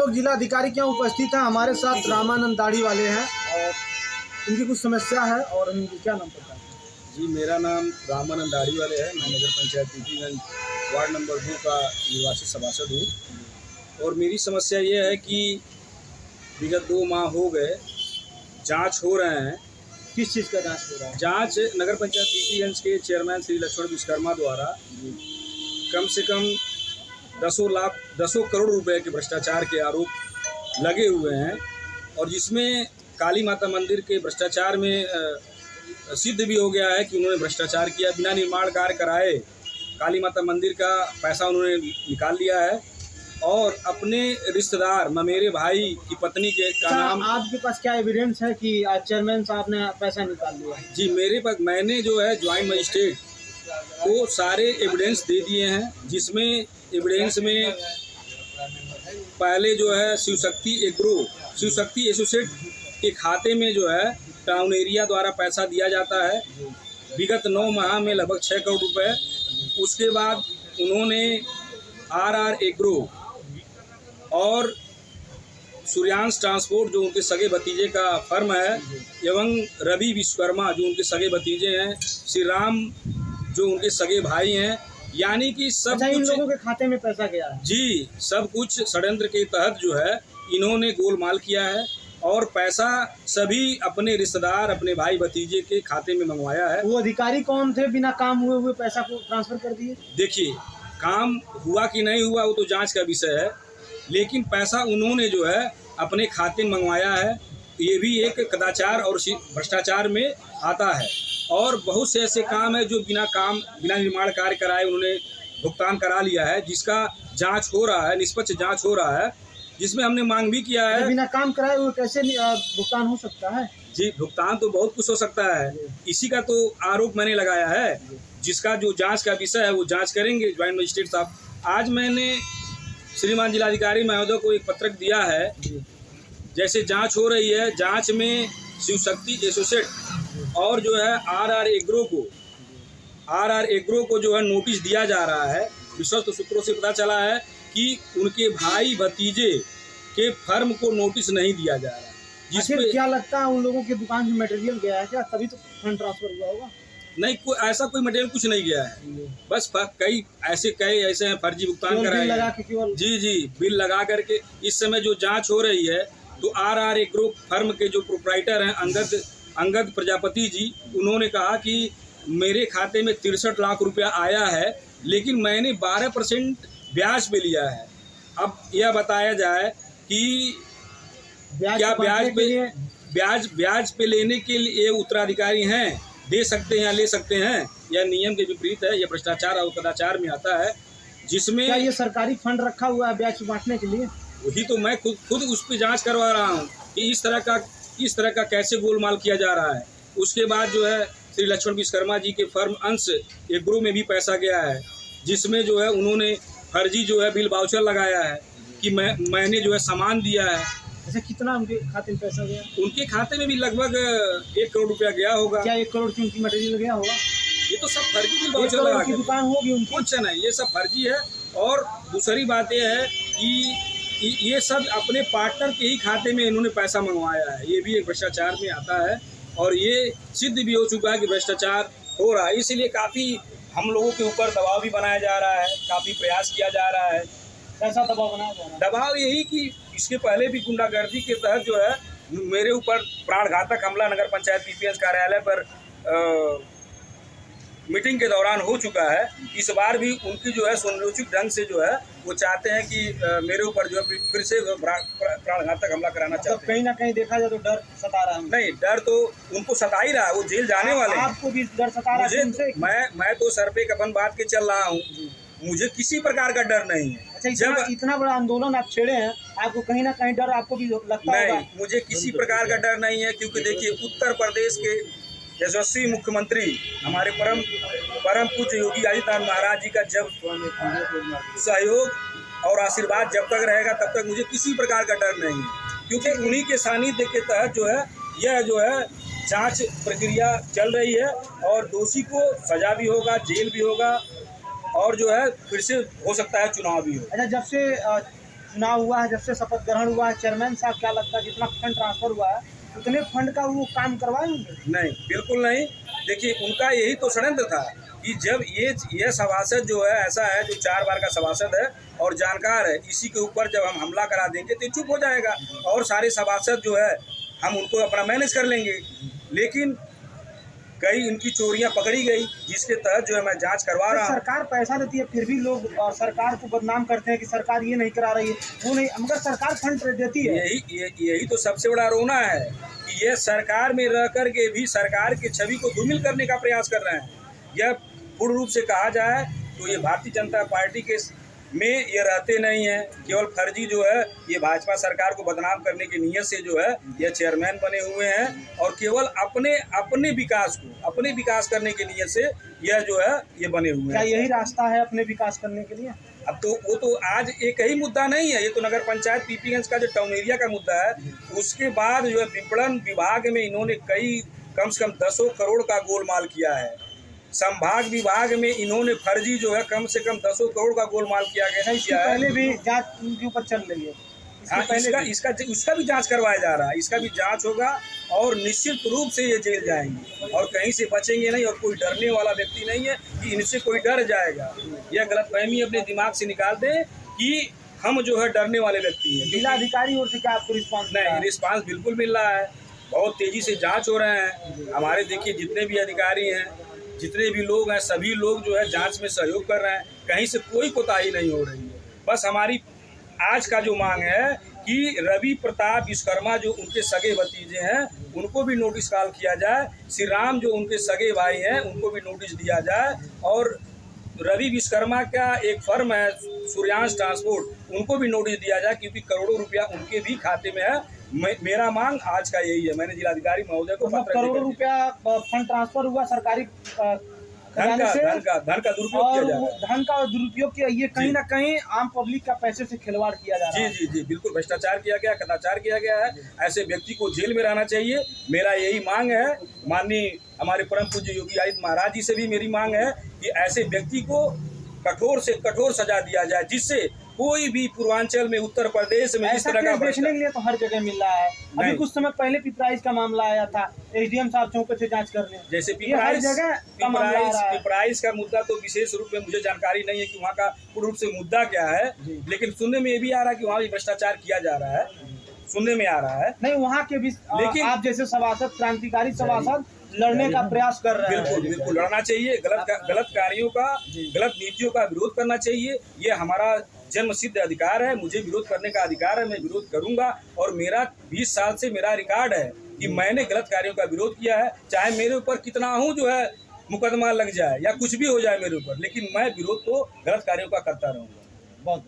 लोग जिला अधिकारी के यहाँ उपस्थित हैं। हमारे साथ रामानंद दाढ़ी वाले हैं और उनकी कुछ समस्या है और उनकी क्या नाम पता है? जी, मेरा नाम रामानंद दाढ़ी वाले है। मैं नगर पंचायत पीपीगंज वार्ड नंबर 2 का निवासी सभासद हूँ। और मेरी समस्या ये है कि विगत 2 माह हो गए जांच हो रहे हैं। किस चीज़ का जांच हो रहा है? जांच नगर पंचायत पीपीगंज के चेयरमैन श्री लक्ष्मण विश्वकर्मा द्वारा कम से कम दसों करोड़ रुपए के भ्रष्टाचार के आरोप लगे हुए हैं। और जिसमें काली माता मंदिर के भ्रष्टाचार में सिद्ध भी हो गया है कि उन्होंने भ्रष्टाचार किया। बिना निर्माण कार्य कराए काली माता मंदिर का पैसा उन्होंने निकाल लिया है और अपने रिश्तेदार ममेरे भाई की पत्नी के का नाम। आपके पास क्या एविडेंस है कि चेयरमैन साहब ने पैसा निकाल लिया है? जी, मेरे पास मैंने जो है ज्वाइंट मजिस्ट्रेट को सारे एविडेंस दे दिए हैं। जिसमें एविडेंस में पहले जो है शिव शक्ति एसोसिएट के खाते में जो है टाउन एरिया द्वारा पैसा दिया जाता है विगत 9 माह में लगभग 6 करोड़ रुपए। उसके बाद उन्होंने RR एग्रो और सूर्यांश ट्रांसपोर्ट जो उनके सगे भतीजे का फर्म है एवं रवि विश्वकर्मा जो उनके सगे भतीजे हैं, श्री राम जो उनके सगे भाई हैं, यानी कि सब इन लोगों के खाते में पैसा गया है? जी, सब कुछ षड्यंत्र के तहत जो है इन्होंने गोलमाल किया है और पैसा सभी अपने रिश्तेदार अपने भाई भतीजे के खाते में मंगवाया है। वो अधिकारी कौन थे बिना काम हुए पैसा को ट्रांसफर कर दिए? देखिए, काम हुआ कि नहीं हुआ वो तो जांच का विषय है, लेकिन पैसा उन्होंने जो है अपने खाते में मंगवाया है। ये भी एक कदाचार और भ्रष्टाचार में आता है। और बहुत से ऐसे काम है जो बिना निर्माण कार्य कराए उन्होंने भुगतान करा लिया है, जिसका जांच हो रहा है, निष्पक्ष जांच हो रहा है, जिसमें हमने मांग भी किया है। बिना काम कराए हुए कैसे भुगतान हो सकता है? जी, भुगतान तो बहुत कुछ हो सकता है, इसी का तो आरोप मैंने लगाया है। जिसका जो जांच का विषय है वो जांच करेंगे ज्वाइंट मजिस्ट्रेट साहब। आज मैंने श्रीमान जिलाधिकारी महोदय को एक पत्रक दिया है। जैसे जांच हो रही है, जांच में शिव शक्ति एसोसिएट और जो है RR एग्रो को जो है नोटिस दिया जा रहा है। विश्वस्त सूत्रों से पता चला है कि उनके भाई भतीजे के फर्म को नोटिस नहीं दिया जा रहा है। जिसमें क्या लगता है उन लोगों की दुकान में मटेरियल गया है क्या? तभी तो फंड ट्रांसफर हुआ होगा। नहीं, ऐसा कोई मटेरियल कुछ नहीं गया है। बस कई ऐसे हैं फर्जी भुगतान कराए हैं। जी, बिल लगा करके। इस समय जो जांच हो रही है तो RR एग्रो फर्म के जो प्रोप्राइटर हैं अंगद प्रजापति जी, उन्होंने कहा कि मेरे खाते में 63 लाख रुपया आया है, लेकिन मैंने 12% ब्याज पे लिया है। अब यह बताया जाए कि क्या ब्याज पे लेने के लिए उत्तराधिकारी हैं, दे सकते हैं या ले सकते हैं, यह नियम के विपरीत है। यह भ्रष्टाचार और कदाचार में आता है। जिसमें क्या ये सरकारी फंड रखा हुआ है ब्याज बांटने के लिए? वही तो मैं खुद उस पर जांच करवा रहा हूँ कि इस तरह का कैसे गोलमाल किया जा रहा है। उसके बाद जो है श्री लक्ष्मण विश्वकर्मा जी के फर्म अंश एग्रो में भी पैसा गया है, जिसमें जो है उन्होंने फर्जी जो है बिल वाउचर लगाया है कि मैंने जो है सामान दिया है। ऐसे कितना उनके खाते में पैसा गया? उनके खाते में भी लगभग 1 करोड़ रुपया गया होगा। क्या 1 करोड़ की उनकी मटेरियल गया होगा? ये तो सब फर्जी बिल वाउचर लगा की दुकान होगी उनकी? कुछ नहीं, ये सब फर्जी है। और दूसरी बात यह है कि ये सब अपने पार्टनर के ही खाते में इन्होंने पैसा मंगवाया है। ये भी एक भ्रष्टाचार में आता है और ये सिद्ध भी हो चुका है कि भ्रष्टाचार हो रहा है। इसलिए काफ़ी हम लोगों के ऊपर दबाव भी बनाया जा रहा है, काफ़ी प्रयास किया जा रहा है। कैसा दबाव बनाया जा रहा है? दबाव यही कि इसके पहले भी गुंडागर्दी के तहत जो है मेरे ऊपर प्राणघातक हमला नगर पंचायत पीपीगंज कार्यालय पर मीटिंग के दौरान हो चुका है। इस बार भी उनकी जो है सुनियोजित ढंग से जो है वो चाहते हैं कि मेरे ऊपर जो है फिर से प्राणघातक हमला कराना चाहते हैं। कहीं ना कहीं देखा जाए तो डर सता रहा है। नहीं, डर तो उनको सता ही रहा है, वो जेल जाने वाले हैं। आपको भी डर सता रहा है? मैं तो सर पे कफन बांध के चल रहा हूँ, मुझे किसी प्रकार का डर नहीं है। अच्छा, इतना बड़ा आंदोलन आप छेड़े हैं, आपको कहीं ना कहीं डर आपको भी लगता है? नहीं, मुझे किसी प्रकार का डर नहीं है, क्योंकि देखिए उत्तर प्रदेश के यशस्वी मुख्यमंत्री हमारे परम पूज्य योगी आदित्यनाथ महाराज जी का जब सहयोग और आशीर्वाद जब तक रहेगा तब तक मुझे किसी प्रकार का डर नहीं है, क्योंकि उन्हीं के सानिध्य के तहत जो है जांच प्रक्रिया चल रही है और दोषी को सजा भी होगा, जेल भी होगा और जो है फिर से हो सकता है चुनाव भी हो। अच्छा, जब से चुनाव हुआ है, जब से शपथ ग्रहण हुआ है, चेयरमैन साहब क्या लगता है जितना फंड ट्रांसफर हुआ है उतने फंड का वो काम करवाएंगे? नहीं, बिल्कुल नहीं। देखिए, उनका यही तो षड्यंत्र था कि जब ये सभासद जो है ऐसा है जो 4 बार का सभासद है और जानकार है, इसी के ऊपर जब हम हमला करा देंगे तो चुप हो जाएगा और सारे सभासद जो है हम उनको अपना मैनेज कर लेंगे। लेकिन कई इनकी चोरियां पकड़ी गई, जिसके तहत जो है मैं जांच करवा रहा हूँ। सरकार पैसा देती है फिर भी लोग सरकार को बदनाम करते हैं कि सरकार ये नहीं करा रही है, वो नहीं, मगर सरकार फंड देती है। यही तो सबसे बड़ा रोना है कि ये सरकार में रह कर के भी सरकार की छवि को धूमिल करने का प्रयास कर रहे हैं। यह पूर्ण रूप से कहा जाए तो ये भारतीय जनता पार्टी के में ये रहते नहीं हैं, केवल फर्जी जो है ये भाजपा सरकार को बदनाम करने की नीयत से जो है ये चेयरमैन बने हुए हैं और केवल अपने विकास करने की नीयत से यह जो है ये बने हुए हैं। क्या यही रास्ता है अपने विकास करने के लिए? अब तो वो तो आज एक ही मुद्दा नहीं है, ये तो नगर पंचायत पीपीगंज का जो टाउन एरिया का मुद्दा है, उसके बाद जो है विपणन विभाग में इन्होंने कम से कम 10 करोड़ का गोलमाल किया है। संभाग विभाग में इन्होंने फर्जी जो है कम से कम 10 करोड़ का गोलमाल किया गया इससे पहले भी जांच उनके ऊपर चल रही है। हाँ, इसका भी जांच करवाया जा रहा है, इसका भी जांच होगा और निश्चित रूप से ये जेल जाएंगे और कहीं से बचेंगे नहीं। और कोई डरने वाला व्यक्ति नहीं है कि इनसे कोई डर जाएगा। यह गलतफहमी अपने दिमाग से निकाल दें कि हम जो है डरने वाले व्यक्ति हैं। जिलाधिकारी ओर से क्या आपको रिस्पॉन्स? नहीं, रिस्पॉन्स बिल्कुल मिल रहा है, बहुत तेजी से जाँच हो रहे हैं हमारे। देखिए, जितने भी अधिकारी हैं, जितने भी लोग हैं, सभी लोग जो है जांच में सहयोग कर रहे हैं, कहीं से कोई कोताही नहीं हो रही है। बस हमारी आज का जो मांग है कि रवि प्रताप विश्वकर्मा जो उनके सगे भतीजे हैं उनको भी नोटिस कॉल किया जाए, श्री राम जो उनके सगे भाई हैं उनको भी नोटिस दिया जाए और रवि विश्वकर्मा का एक फर्म है सूर्यांश ट्रांसपोर्ट, उनको भी नोटिस दिया जाए क्योंकि करोड़ों रुपया उनके भी खाते में है। मेरा मांग आज का यही है। मैंने जिलाधिकारी महोदय को पत्र करोड़ों रुपया फंड ट्रांसफर हुआ सरकारी धन का दुरुपयोग किया जा रहा है। धन का दुरुपयोग किया, ये कहीं ना कहीं आम पब्लिक का पैसे से खिलवाड़ किया जा रहा है। जी, बिल्कुल भ्रष्टाचार किया गया, कदाचार किया गया है। ऐसे व्यक्ति को जेल में रहना चाहिए। मेरा यही मांग है। माननीय हमारे परम पूज्य योगी आदित्य महाराज जी से भी मेरी मांग है कि ऐसे व्यक्ति को कठोर से कठोर सजा दिया जाए, जिससे कोई भी पूर्वांचल में, उत्तर प्रदेश में इस तरह का देखने के लिए तो हर जगह मिल रहा है। अभी कुछ समय पहले पिपराइज का मामला आया था, एसडीएम साहब चौके से जांच करने, जैसे पिपराइज का मुद्दा तो विशेष रूप में मुझे जानकारी नहीं है कि वहाँ का पूर्ण रूप से मुद्दा क्या है, लेकिन सुनने में ये भी आ रहा है कि वहाँ भी भ्रष्टाचार किया जा रहा है, सुनने में आ रहा है। नहीं, वहाँ के भी लेकिन आप जैसे सभासद, क्रांतिकारी सभासद लड़ने का प्रयास कर रहे हैं। बिल्कुल लड़ना चाहिए। गलत कार्यों का, गलत नीतियों का विरोध करना चाहिए। ये हमारा जन्म सिद्ध अधिकार है, मुझे विरोध करने का अधिकार है, मैं विरोध करूंगा। और मेरा 20 साल से मेरा रिकॉर्ड है कि मैंने गलत कार्यों का विरोध किया है, चाहे मेरे ऊपर कितना हूँ जो है मुकदमा लग जाए या कुछ भी हो जाए मेरे ऊपर, लेकिन मैं विरोध तो गलत कार्यों का करता रहूँगा। बहुत